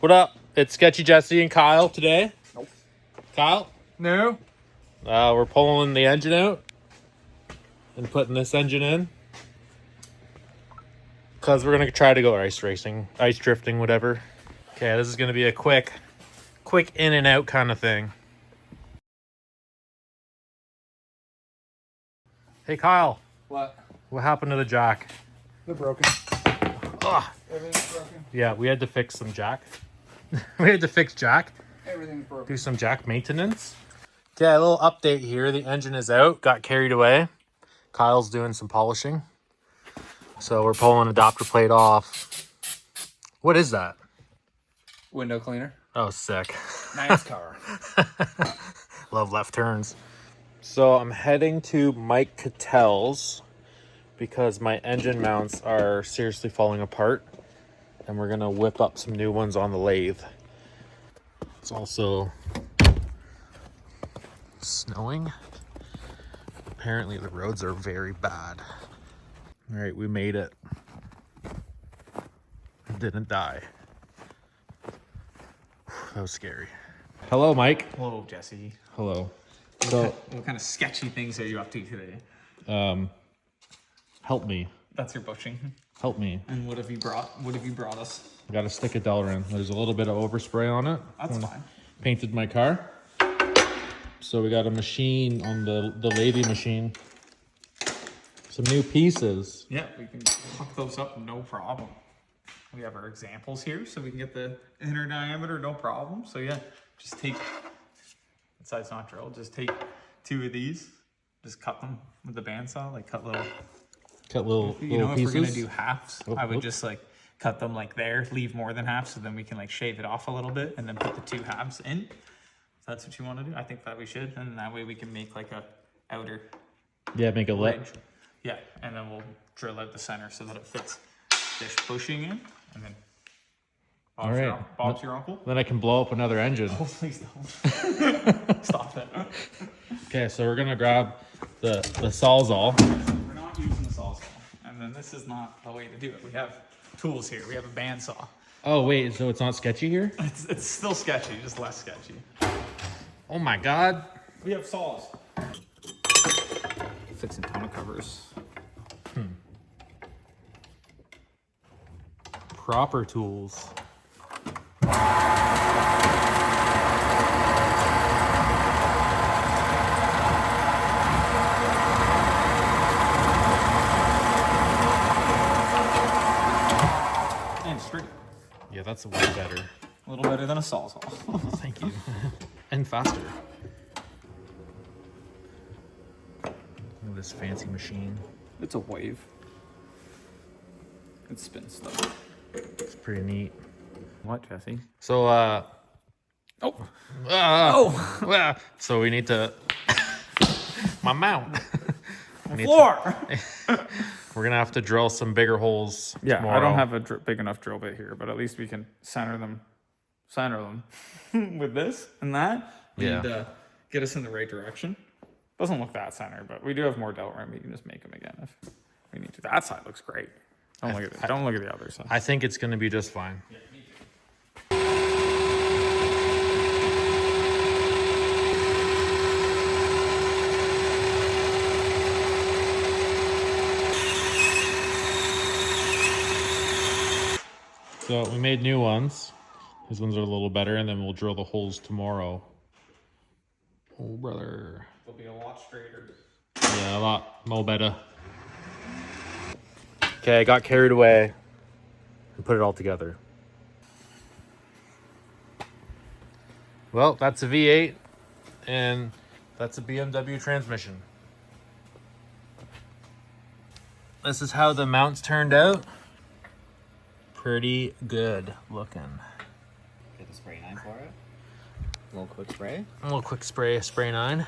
What up? It's Sketchy Jesse and Kyle today. Nope. Kyle? No. We're pulling the engine out and putting this engine in. Because we're going to try to go ice racing, ice drifting, whatever. Okay, this is going to be a quick in and out kind of thing. Hey, Kyle. What? What happened to the jack? They're broken. Ugh. Everything's broken. Yeah, we had to fix some jack. We had to fix jack. Everything's broken. Do some jack maintenance. Okay, a little update here. The engine is out. Got carried away. Kyle's doing some polishing. So we're pulling adapter plate off. What is that? Window cleaner. Oh, sick. Nice car. Love left turns. So I'm heading to Mike Cattell's because my engine mounts are seriously falling apart. And we're going to whip up some new ones on the lathe. It's also snowing. Apparently the roads are very bad. All right, we made it. Didn't die. That was scary. Hello, Mike. Hello, Jesse. Hello. So, What kind of sketchy things are you up to today? help me. That's your bushing. Help me. And what have you brought? What have you brought us? I got a stick of Delrin. There's a little bit of overspray on it. That's fine. Painted my car. So we got a machine on the lathe machine. Some new pieces. Yeah, we can hook those up, no problem. We have our examples here, so we can get the inner diameter, no problem. So yeah, just take, that side's not drilled, just take 2 of these, just cut them with the bandsaw, like cut little You know, if pieces. we're gonna do halves, Oh, I would oh. just like cut them like there, leave more than half, so then we can like shave it off a little bit and then put the 2 halves in. If that's what you want to do, I think that we should, and that way we can make like a outer Yeah, make a lip. ledge. Yeah, and then we'll drill out the center so that it fits this bushing in, and then Bob's, All right. Bob's your uncle. Then I can blow up another engine. Oh, please don't. Stop it. Okay, so we're gonna grab the Sawzall. We're not using the sawzall, and then this is not the way to do it. We have tools here. We have a bandsaw. Oh wait, so it's not sketchy here? It's still sketchy, just less sketchy. Oh my god. We have saws. Fixing tonneau covers. Proper tools. And straight. Yeah, that's way better. A little better than a sawzall. Thank you. And faster. Look at this fancy machine. It's a wave. It spins stuff. It's pretty neat. What, Jesse? So, so we need to... My mount. Floor! We're gonna have to drill some bigger holes tomorrow. I don't have a big enough drill bit here, but at least we can center them with this and that. Yeah. And get us in the right direction. Doesn't look that center, but we do have more delt rim. We can just make them again if we need to. That side looks great. Don't look at the other side. I think it's gonna be just fine. Yeah, me too. So we made new ones. These ones are a little better, and then we'll drill the holes tomorrow. Oh, brother. They'll be a lot straighter. Yeah, a lot more better. Okay, I got carried away and put it all together. Well, that's a V8, and that's a BMW transmission. This is how the mounts turned out. Pretty good looking. Get the spray 9 for it. A little quick spray. A little quick spray 9.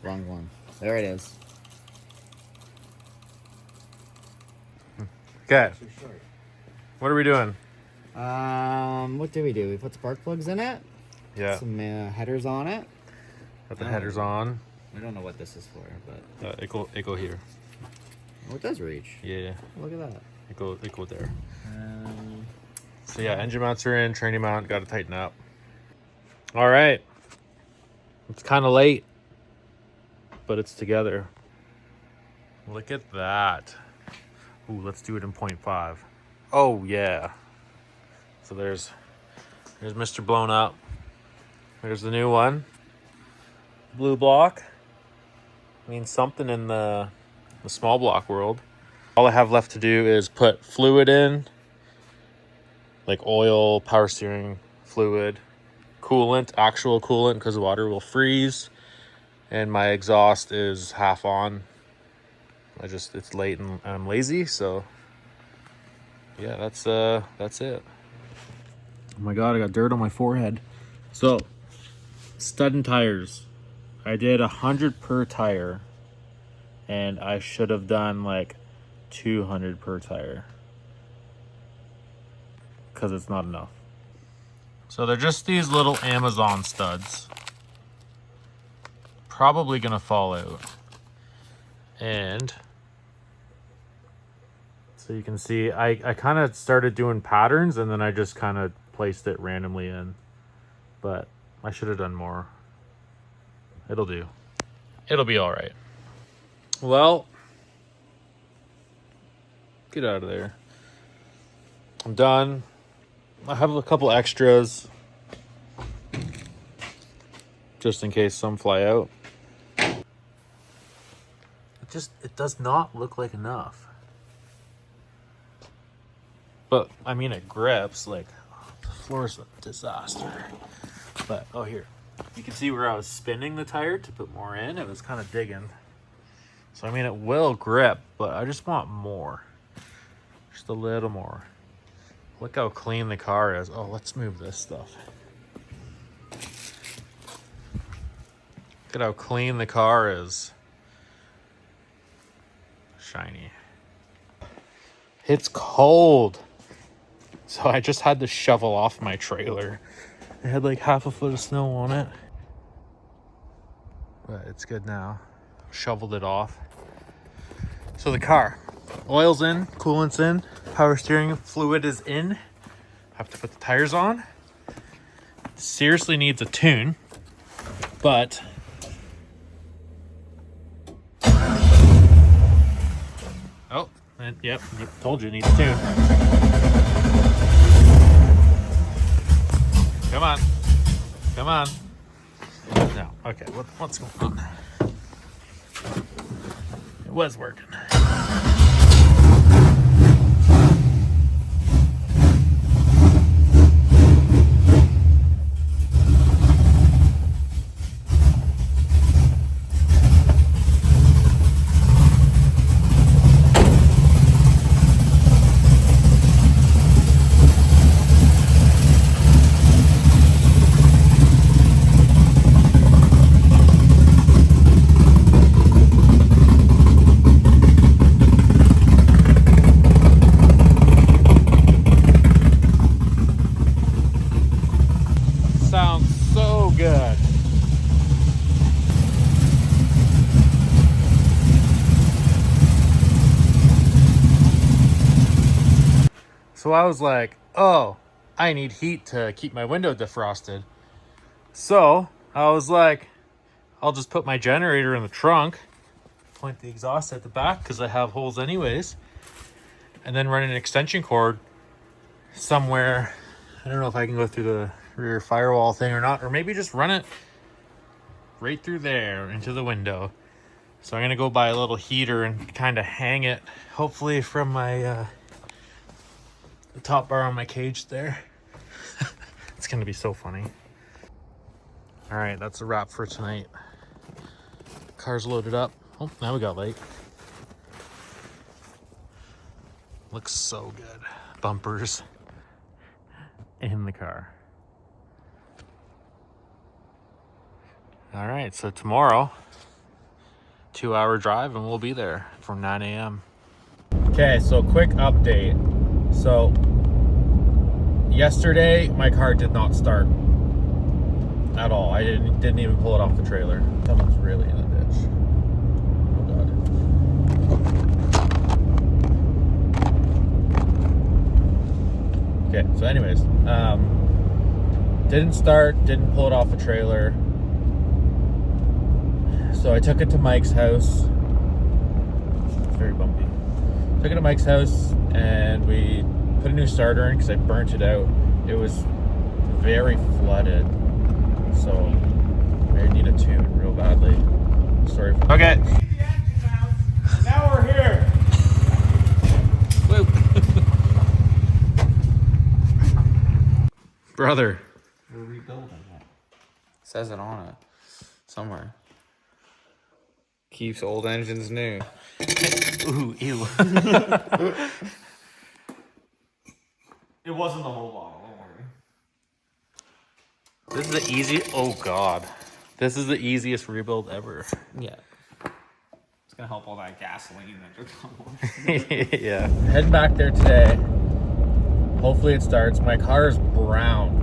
Wrong one. There it is. Okay, Too short. what are we doing? What did we do? We put spark plugs in it. Yeah, Some headers on it. got the headers on. We don't know what this is for, but It go here. oh, it does reach. Yeah, Look at that. it go there. So yeah, engine mounts are in, training mount, got to tighten up. All right. It's kind of late, but it's together. Look at that. Ooh, let's do it in 0.5. Oh yeah. So there's Mr. Blown Up. There's the new one. Blue block. Means something in the small block world. All I have left to do is put fluid in, like oil, power steering fluid, coolant, actual coolant, because the water will freeze. And my exhaust is half on. It's late and I'm lazy, so yeah, that's it. Oh my god, I got dirt on my forehead. So, stud and tires. I did 100 per tire, and I should have done like 200 per tire because it's not enough. So they're just these little Amazon studs. Probably gonna fall out. And so you can see I kind of started doing patterns and then I just kind of placed it randomly in. But I should have done more. It'll do. It'll be all right. Well, get out of there. I'm done. I have a couple extras just in case some fly out. It does not look like enough. But I mean, it grips. Like, the floor's a disaster. But oh, here, you can see where I was spinning the tire to put more in. It was kind of digging. So I mean, it will grip, but I just want more. Just a little more. Look how clean the car is. Oh, let's move this stuff. Look at how clean the car is. Shiny. It's cold. So I just had to shovel off my trailer. It had like half a foot of snow on it. But it's good now. Shoveled it off. So the car. Oil's in, coolant's in, power steering fluid is in. Have to put the tires on. Seriously needs a tune. But oh, and yep, told you it needs a tune. Come on. Come on. No. Okay, what's going on? It was working. Sounds so good. So I was like, oh, I need heat to keep my window defrosted. So I was like, I'll just put my generator in the trunk, point the exhaust at the back because I have holes anyways, and then run an extension cord somewhere. I don't know if I can go through the rear firewall thing or not, or maybe just run it right through there into the window. So I'm gonna go buy a little heater and kind of hang it, hopefully from my the top bar on my cage there. It's gonna be so funny. All right, that's a wrap for tonight. Car's loaded up. Oh, now we got light. Looks so good. Bumpers in the car. All right, so tomorrow, 2-hour drive and we'll be there for 9 a.m. Okay, so quick update. So yesterday my car did not start at all. I didn't even pull it off the trailer. Someone's really in the ditch. Oh god. Okay, so anyways, didn't start, didn't pull it off the trailer. So I took it to Mike's house. It's very bumpy. Took it to Mike's house and we put a new starter in because I burnt it out. It was very flooded. So I need a tune real badly. Sorry for Okay. Now we're here. Whoop. Brother. We're rebuilding it. Says it on it somewhere. Keeps old engines new. Ooh, ew. It wasn't the whole bottle, don't worry. This is the easy. Oh God. This is the easiest rebuild ever. Yeah. It's gonna help all that gasoline that just come on. Yeah. Heading back there today. Hopefully it starts. My car is brown.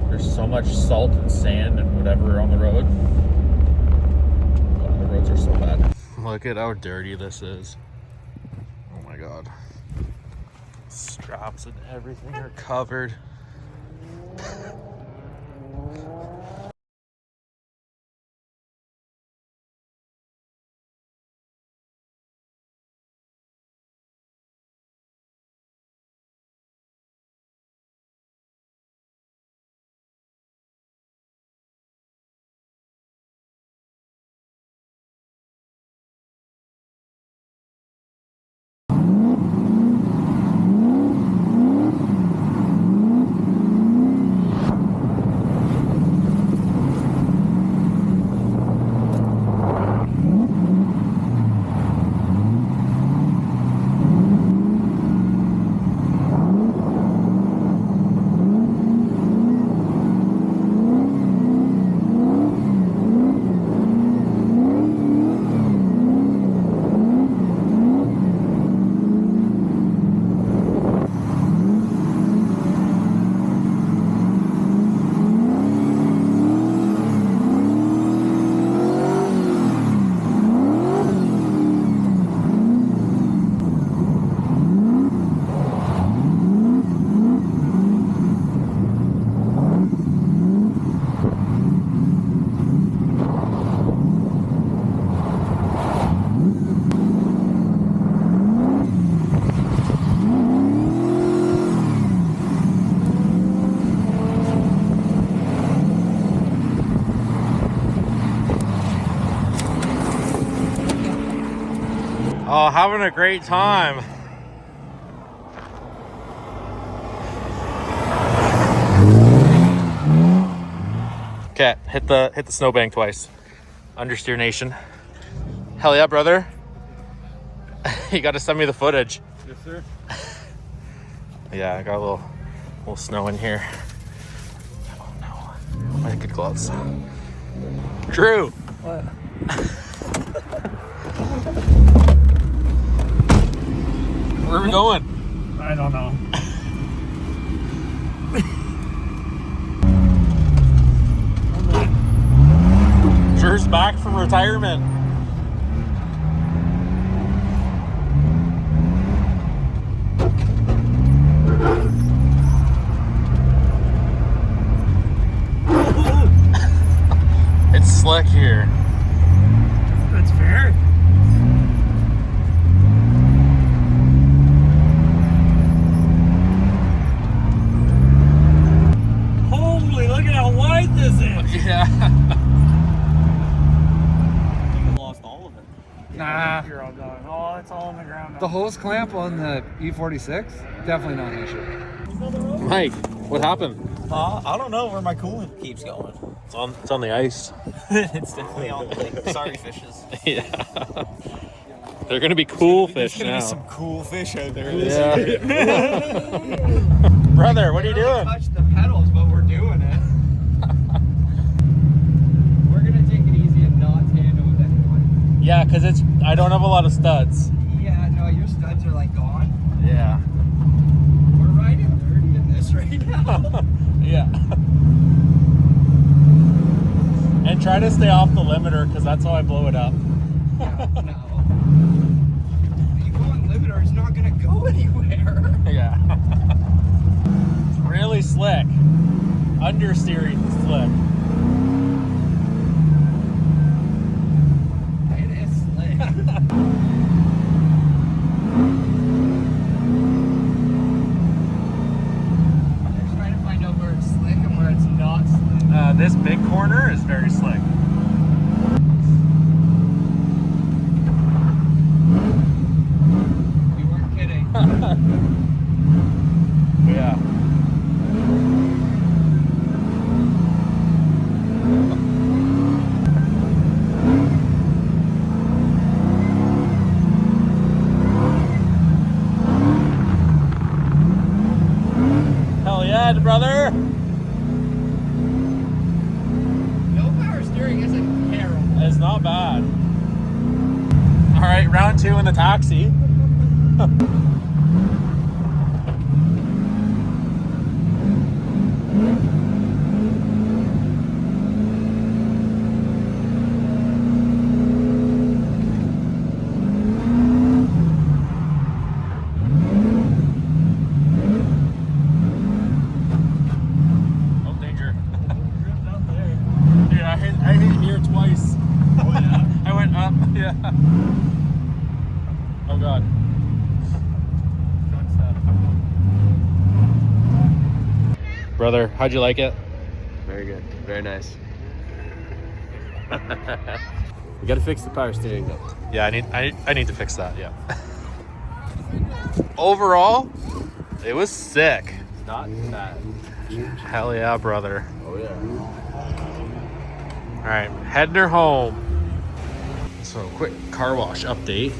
There's so much salt and sand and whatever on the road. Oh, the roads are so bad. Look at how dirty this is. Oh my God. Straps and everything are covered. Oh, having a great time. Okay, hit the snowbank twice. Understeer nation. Hell yeah, brother. You got to send me the footage. Yes, sir. Yeah, I got a little snow in here. Oh no, I had good gloves. Drew. What? Where are we going? I don't know. Drew's back from retirement. It's slick here. That's fair. Holy, look at how wide this is. Yeah. Lost all of it. Nah. You're all gone. Oh, it's all on the ground now. The hose clamp on the E46, definitely not an issue. Mike, what happened? I don't know where my coolant keeps going. It's on the ice. It's definitely on the lake. Sorry, fishes. Yeah. They're gonna be cool fish There's gonna now. be some cool fish out there this Yeah. year. Brother, what are you doing? Touch the pedals, but we're doing it. We're gonna take it easy and not tandem with anyone. Yeah, cause I don't have a lot of studs. Yeah, no, your studs are like gone. Yeah. We're riding dirty in this right now. Yeah. And try to stay off the limiter because that's how I blow it up. No. You go on limiter, it's not gonna go anywhere. Yeah. slick. Understeering slick. It is slick. I'm just trying to find out where it's slick and where it's not slick. This big corner is very slick. You weren't kidding. Yeah. Hell yeah, brother. No power steering isn't terrible. It's not bad. All right, round 2 in the taxi. Oh, danger. Dude, I hit here twice. Oh yeah. I went up, yeah. Oh god. Brother, how'd you like it? Very good. Very nice. We gotta fix the power steering though. Yeah, I need to fix that, yeah. Overall, it was sick. Not bad. Hell yeah, brother. Oh yeah. All right, heading her home. So, quick car wash update.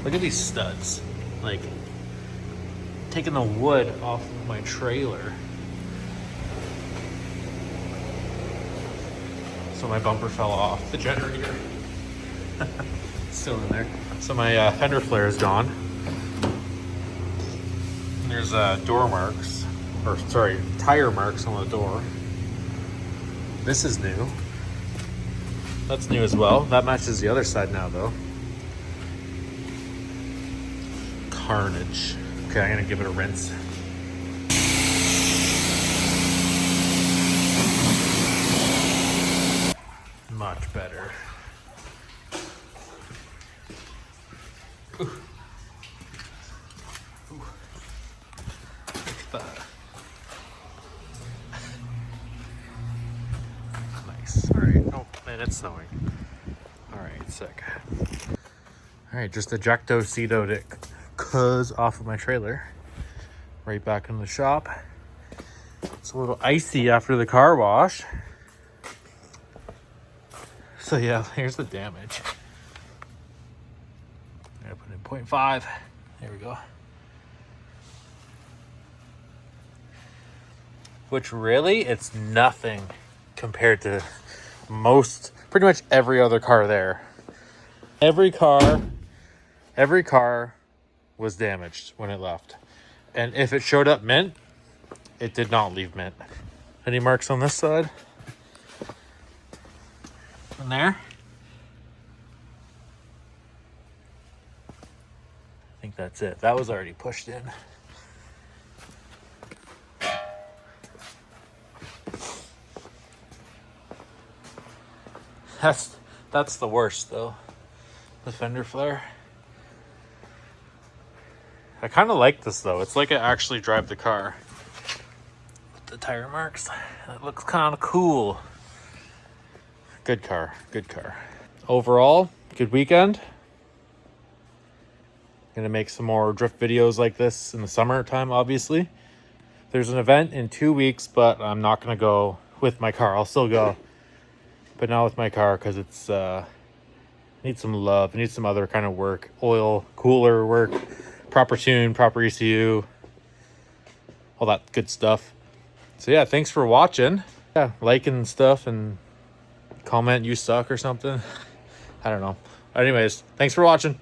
Look at these studs. Like, taking the wood off of my trailer. So my bumper fell off the generator. Still in there. So my fender flare is gone. And there's door marks, or sorry, tire marks on the door. This is new. That's new as well. That matches the other side now, though. Carnage. Okay, I'm gonna give it a rinse. Much better. Ooh. Ooh. Look at that. Nice. All right. Oh man, it's snowing. All right, sick. All right, just ejecto-cedoed it cuz off of my trailer. Right back in the shop. It's a little icy after the car wash. So yeah, here's the damage. I'm gonna put in 0.5. There we go. Which really, it's nothing compared to pretty much every other car there. Every car was damaged when it left. And if it showed up mint, it did not leave mint. Any marks on this side? And there? I think that's it. That was already pushed in. That's the worst though. The fender flare. I kind of like this though. It's like I actually drive the car. With the tire marks. It looks kind of cool. Good car. Good car. Overall, good weekend. Gonna make some more drift videos like this in the summertime, obviously. There's an event in 2 weeks, but I'm not gonna go with my car. I'll still go, but not with my car because it's needs some love. It needs some other kind of work, oil, cooler work, proper tune, proper ECU, all that good stuff. So yeah, thanks for watching. Yeah, liking stuff and comment you suck or something. I don't know. Anyways, thanks for watching.